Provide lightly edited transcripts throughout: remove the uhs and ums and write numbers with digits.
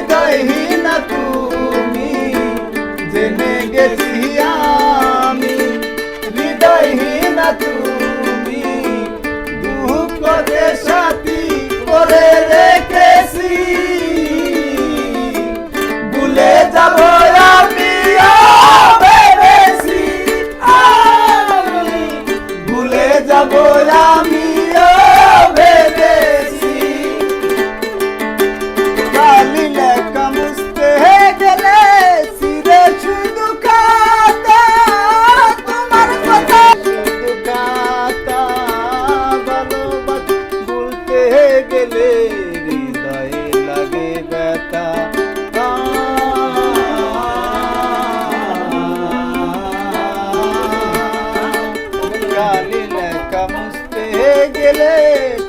হৃদয়হীন তুমি, জেনে গেছি আমি হৃদয়হীন তুমি, দুঃখ যে সাথী করে রেখেছি, ভুলে যাব আমি ভেবেছি, আমি ভুলে যাব আমি ভেবেছি। কালি লেখা মুছতে গেলে সিরে শুধু খাতা তোমার কথা, শুধু খাতা ভালোবাসা ভুলতে গেলে হৃদয়ে লাগে ব্যথা। কালি লেখা মুছতে গেলে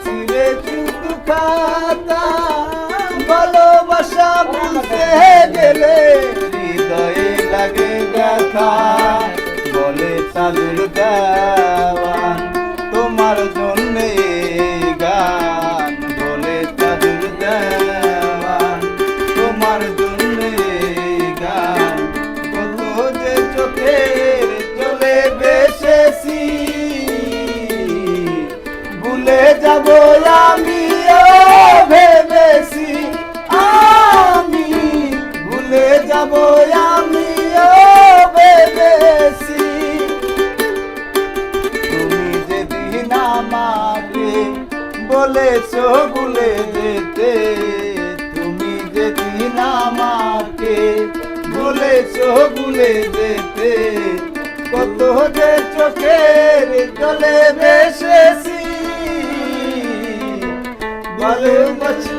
সিরে শুধু খাতা, ভালোবাসা ভুলতে গেলে হৃদয়ে লাগে ব্যথা। বলে চাঁদের দেওয়ান তোমার জন্যে গান, বলে চাঁদের দেওয়ান তোমার জন্যে গান, কত যে চোখের জলে বেসেছি, ভুলে যাব আমি ভেবেছি, আমি ভুলে যাব আমি ভেবেছি। তুমি যেদিন আমাকে বলেছো ভুলে যেতে, তুমি যেদিন আমাকে বলেছো ভুলে যেতে, কত যে চোখের জলে ভেসেছি, ভালোবাসি